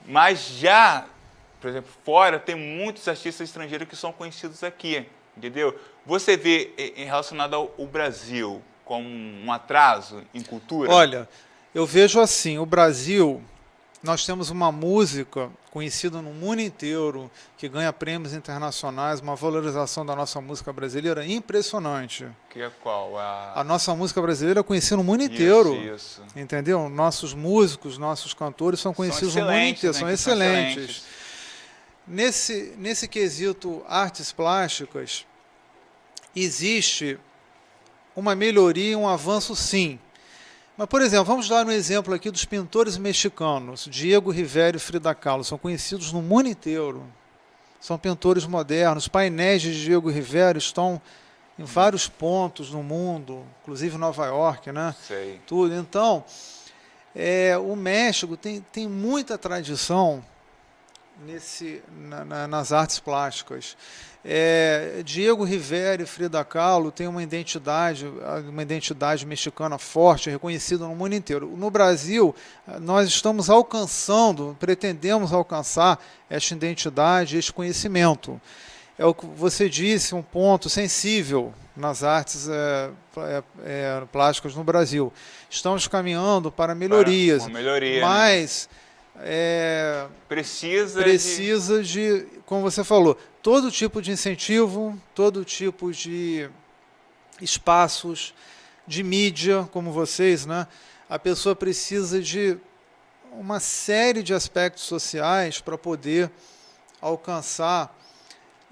[SPEAKER 1] Mas já, por exemplo, fora tem muitos artistas estrangeiros que são conhecidos aqui, entendeu? Você vê relacionado ao Brasil como um atraso em cultura?
[SPEAKER 2] Olha, eu vejo assim, o Brasil, nós temos uma música conhecida no mundo inteiro, que ganha prêmios internacionais, uma valorização da nossa música brasileira impressionante.
[SPEAKER 1] Que é qual?
[SPEAKER 2] A nossa música brasileira é conhecida no mundo inteiro.
[SPEAKER 1] Isso.
[SPEAKER 2] Entendeu? Nossos músicos, nossos cantores são conhecidos no mundo inteiro,
[SPEAKER 1] né,
[SPEAKER 2] são
[SPEAKER 1] que
[SPEAKER 2] excelentes. Nesse quesito artes plásticas, existe uma melhoria e um avanço, sim. Mas, por exemplo, vamos dar um exemplo aqui dos pintores mexicanos. Diego Rivera e Frida Kahlo são conhecidos no mundo inteiro. São pintores modernos. Painéis de Diego Rivera estão em vários pontos no mundo, inclusive Nova York, né?
[SPEAKER 1] Sei.
[SPEAKER 2] Tudo. Então, o México tem muita tradição nas artes plásticas. Diego Rivera e Frida Kahlo têm uma identidade mexicana forte, reconhecida no mundo inteiro. No Brasil, nós estamos pretendemos alcançar esta identidade, este conhecimento. É o que você disse, um ponto sensível nas artes plásticas no Brasil. Estamos caminhando para melhorias,
[SPEAKER 1] uma melhoria,
[SPEAKER 2] mas precisa de, como você falou, todo tipo de incentivo, todo tipo de espaços, de mídia, como vocês, né? A pessoa precisa de uma série de aspectos sociais para poder alcançar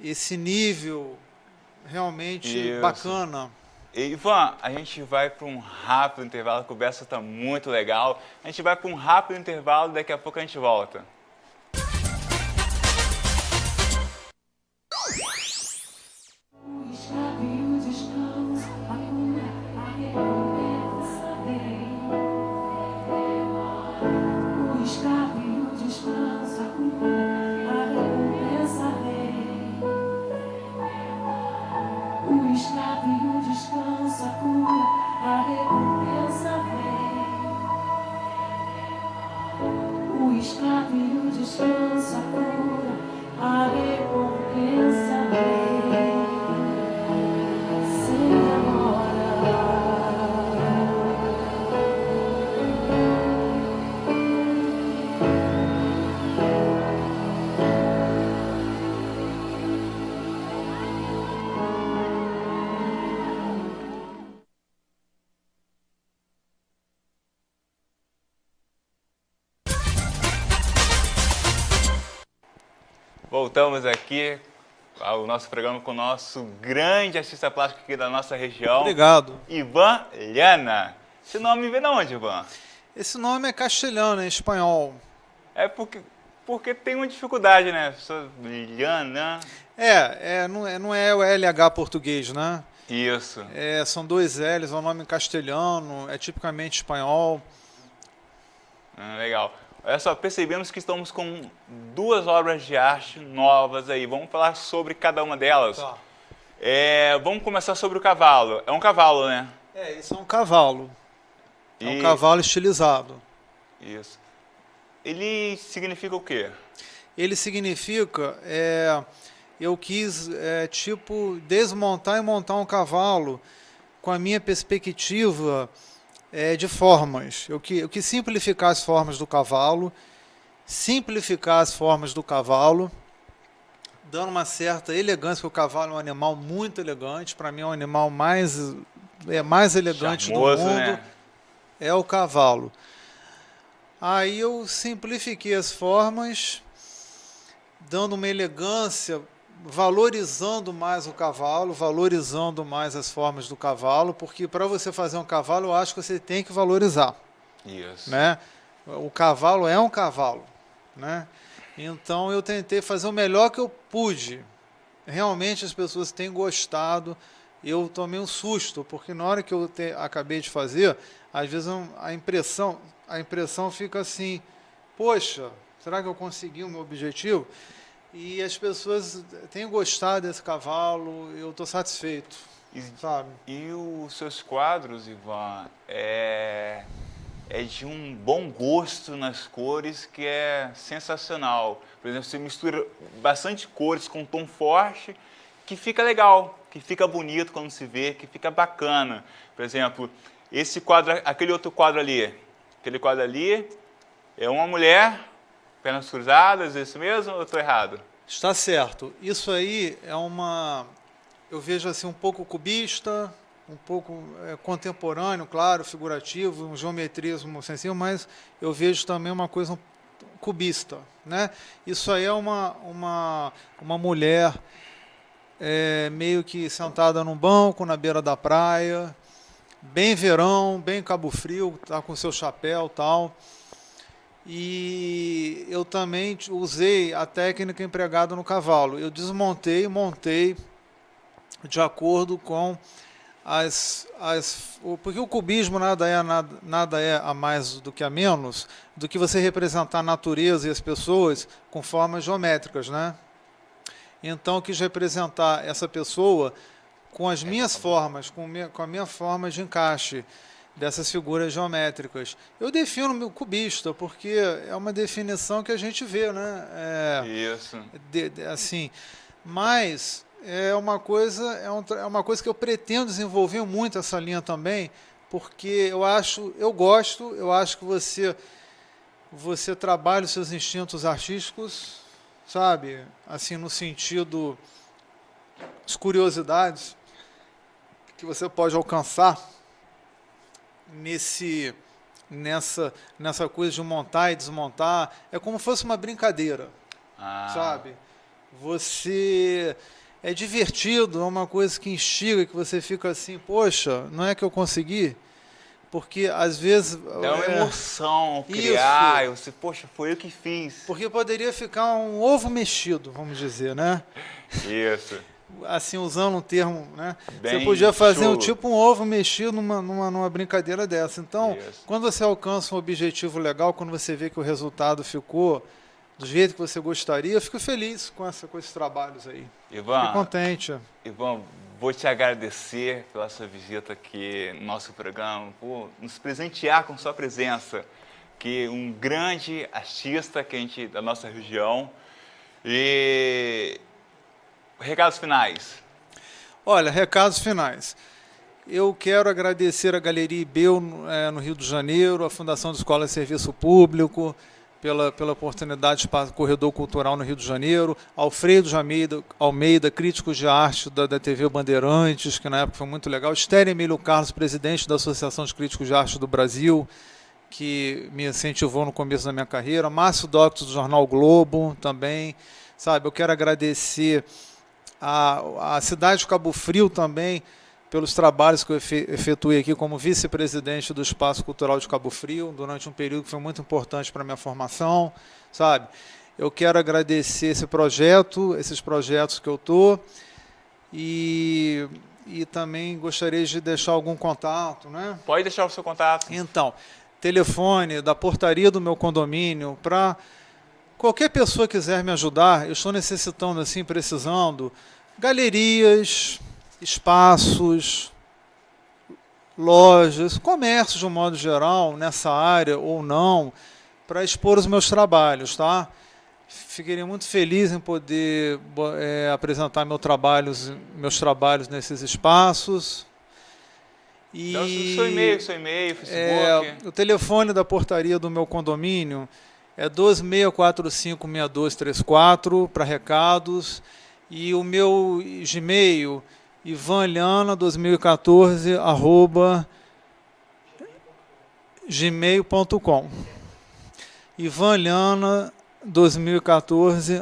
[SPEAKER 2] esse nível realmente bacana.
[SPEAKER 1] Ivan, a gente vai para um rápido intervalo, a conversa está muito legal. A gente vai para um rápido intervalo, daqui a pouco a gente volta. Voltamos aqui ao nosso programa com o nosso grande artista plástico aqui da nossa região.
[SPEAKER 2] Obrigado.
[SPEAKER 1] Ivan Llana. Esse nome vem de onde, Ivan?
[SPEAKER 2] Esse nome é castelhano, em espanhol.
[SPEAKER 1] É porque tem uma dificuldade, né? Llana.
[SPEAKER 2] Não é o LH português, né?
[SPEAKER 1] Isso.
[SPEAKER 2] São dois L's, é um nome castelhano, é tipicamente espanhol.
[SPEAKER 1] Legal. Olha só, percebemos que estamos com duas obras de arte novas aí. Vamos falar sobre cada uma delas?
[SPEAKER 2] Tá.
[SPEAKER 1] Vamos começar sobre o cavalo. É um cavalo, né?
[SPEAKER 2] Isso é um cavalo. É um cavalo estilizado.
[SPEAKER 1] Isso. Ele significa o quê?
[SPEAKER 2] Ele significa, eu quis, desmontar e montar um cavalo com a minha perspectiva de formas. Eu quis simplificar as formas do cavalo, dando uma certa elegância, porque o cavalo é um animal muito elegante, para mim é um animal mais elegante
[SPEAKER 1] charmoso,
[SPEAKER 2] do mundo,
[SPEAKER 1] né?
[SPEAKER 2] É o cavalo. Aí eu simplifiquei as formas, dando uma elegância, valorizando mais o cavalo, valorizando mais as formas do cavalo, porque para você fazer um cavalo, eu acho que você tem que valorizar.
[SPEAKER 1] Isso.
[SPEAKER 2] Né? O cavalo é um cavalo, né? Então eu tentei fazer o melhor que eu pude. Realmente as pessoas têm gostado. Eu tomei um susto, porque na hora que eu acabei de fazer, às vezes a impressão fica assim, poxa, será que eu consegui o meu objetivo? E as pessoas têm gostado desse cavalo, eu estou satisfeito, sabe?
[SPEAKER 1] E os seus quadros, Ivan, é de um bom gosto nas cores que é sensacional. Por exemplo, você mistura bastante cores com um tom forte que fica legal, que fica bonito quando se vê, que fica bacana. Por exemplo, esse quadro, aquele outro quadro ali, é uma mulher, pernas cruzadas, é isso mesmo ou eu estou errado?
[SPEAKER 2] Está certo. Isso aí é eu vejo assim um pouco cubista, um pouco contemporâneo, claro, figurativo, um geometrismo sensível, mas eu vejo também uma coisa cubista, né? Isso aí é uma mulher meio que sentada num banco na beira da praia, bem verão, bem Cabo Frio, tá com seu chapéu, tal. E eu também usei a técnica empregada no cavalo. Eu desmontei e montei de acordo com porque o cubismo nada é a mais do que a menos do que você representar a natureza e as pessoas com formas geométricas, né? Então eu quis representar essa pessoa com as minhas formas, com a minha forma de encaixe dessas figuras geométricas. Eu defino o cubista porque é uma definição que a gente vê, né?
[SPEAKER 1] Isso.
[SPEAKER 2] Assim, mas é uma coisa que eu pretendo desenvolver muito essa linha também, porque eu acho que você trabalha os seus instintos artísticos, sabe? Assim, no sentido, as curiosidades que você pode alcançar nessa coisa de montar e desmontar, é como se fosse uma brincadeira, sabe? É divertido, é uma coisa que instiga, que você fica assim, poxa, não é que eu consegui? Porque às vezes...
[SPEAKER 1] É uma emoção criar, você, poxa, foi eu que fiz.
[SPEAKER 2] Porque poderia ficar um ovo mexido, vamos dizer, né?
[SPEAKER 1] Isso.
[SPEAKER 2] Assim, usando um termo, né?
[SPEAKER 1] Bem
[SPEAKER 2] você podia fazer
[SPEAKER 1] chulo.
[SPEAKER 2] um ovo mexido numa brincadeira dessa. Então,
[SPEAKER 1] Isso.
[SPEAKER 2] quando você alcança um objetivo legal, quando você vê que o resultado ficou do jeito que você gostaria, eu fico feliz com esses trabalhos aí.
[SPEAKER 1] Ivan,
[SPEAKER 2] fico contente.
[SPEAKER 1] Ivan, vou te agradecer pela sua visita aqui no nosso programa, por nos presentear com sua presença, que um grande artista da nossa região. E recados finais.
[SPEAKER 2] Olha, recados finais. Eu quero agradecer a Galeria IBEU no Rio de Janeiro, a Fundação de Escola de Serviço Público, pela oportunidade de corredor cultural no Rio de Janeiro, Alfredo de Almeida, crítico de arte da TV Bandeirantes, que na época foi muito legal, Esther Emílio Carlos, presidente da Associação de Críticos de Arte do Brasil, que me incentivou no começo da minha carreira, Márcio Doctos, do Jornal Globo, também, sabe, eu quero agradecer a cidade de Cabo Frio também, pelos trabalhos que eu efetuei aqui como vice-presidente do Espaço Cultural de Cabo Frio, durante um período que foi muito importante para a minha formação, sabe? Eu quero agradecer esses projetos que eu estou, e também gostaria de deixar algum contato, né?
[SPEAKER 1] Pode deixar o seu contato.
[SPEAKER 2] Então, telefone da portaria do meu condomínio, para qualquer pessoa que quiser me ajudar, eu estou necessitando, assim, precisando, galerias, espaços, lojas, comércio de um modo geral, nessa área ou não, para expor os meus trabalhos, tá? Ficaria muito feliz em poder apresentar meus trabalhos nesses espaços.
[SPEAKER 1] Então, seu e-mail, Facebook.
[SPEAKER 2] O telefone da portaria do meu condomínio é 2645-6234 para recados, e o meu Gmail, ivanliana2014 @gmail.com. ivanliana2014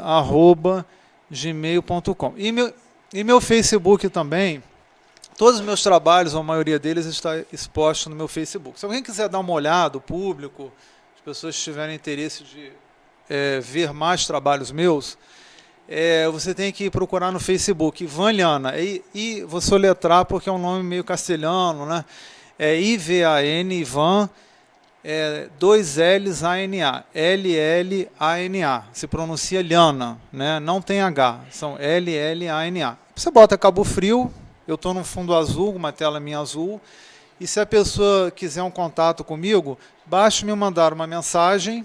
[SPEAKER 2] @gmail.com. E meu Facebook também. Todos os meus trabalhos, a maioria deles, está exposto no meu Facebook. Se alguém quiser dar uma olhada, o público, as pessoas tiverem interesse de ver mais trabalhos meus, você tem que procurar no Facebook, Ivan Liana. E vou soletrar porque é um nome meio castelhano, né? IVAN, Ivan, 2 L's A-N-A, L-L-A-N-A. Se pronuncia Liana, né? Não tem H, são L-L-A-N-A. Você bota Cabo Frio, eu estou num fundo azul, uma tela minha azul, e se a pessoa quiser um contato comigo, basta me mandar uma mensagem,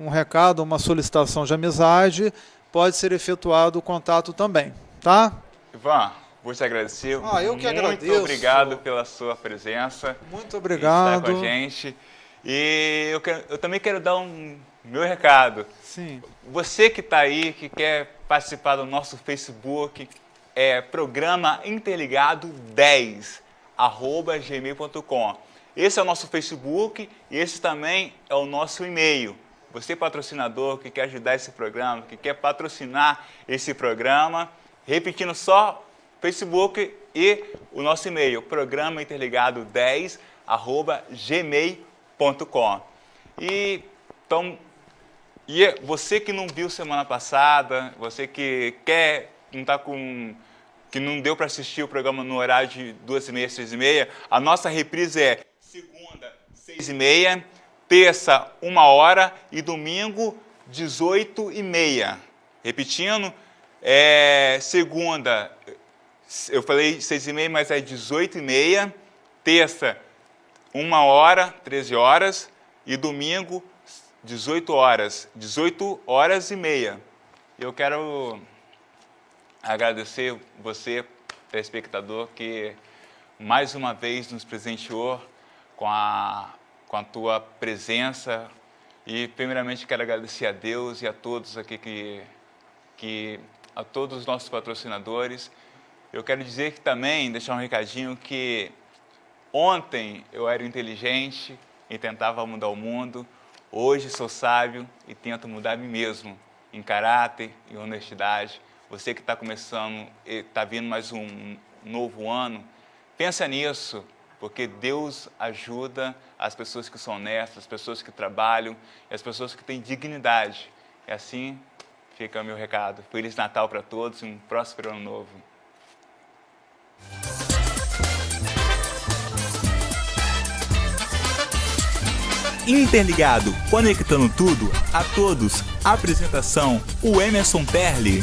[SPEAKER 2] um recado, uma solicitação de amizade, pode ser efetuado o contato também, tá?
[SPEAKER 1] Ivan, vou te agradecer.
[SPEAKER 2] Eu que agradeço.
[SPEAKER 1] Muito obrigado pela sua presença.
[SPEAKER 2] Muito obrigado.
[SPEAKER 1] Estar com a gente. E eu também quero dar meu recado.
[SPEAKER 2] Sim.
[SPEAKER 1] Você que está aí, que quer participar do nosso Facebook, Programa Interligado 10, @gmail.com. Esse é o nosso Facebook e esse também é o nosso e-mail. Você, patrocinador, que quer ajudar esse programa, que quer patrocinar esse programa, repetindo só Facebook e o nosso e-mail, Programa Interligado 10, @gmail.com. E você que não viu semana passada, você que não deu para assistir o programa no horário de 2h30, 6h30, a nossa reprise é segunda, 6h30, terça, 1h e domingo, 18h30. Repetindo, segunda, eu falei 6h30, mas é 18h30, terça, 1h, 13h, e domingo, 18h, 18h30. Eu quero agradecer você, telespectador, que mais uma vez nos presenteou com a tua presença. E primeiramente quero agradecer a Deus e a todos aqui, a todos os nossos patrocinadores. Eu quero dizer que também, deixar um recadinho, que ontem eu era inteligente e tentava mudar o mundo. Hoje sou sábio e tento mudar a mim mesmo, em caráter e honestidade. Você que está começando, está vindo mais um novo ano, pensa nisso, porque Deus ajuda as pessoas que são honestas, as pessoas que trabalham e as pessoas que têm dignidade. E assim fica o meu recado. Feliz Natal para todos e um próspero ano novo.
[SPEAKER 6] Interligado, conectando tudo a todos. Apresentação: o Emerson Perli.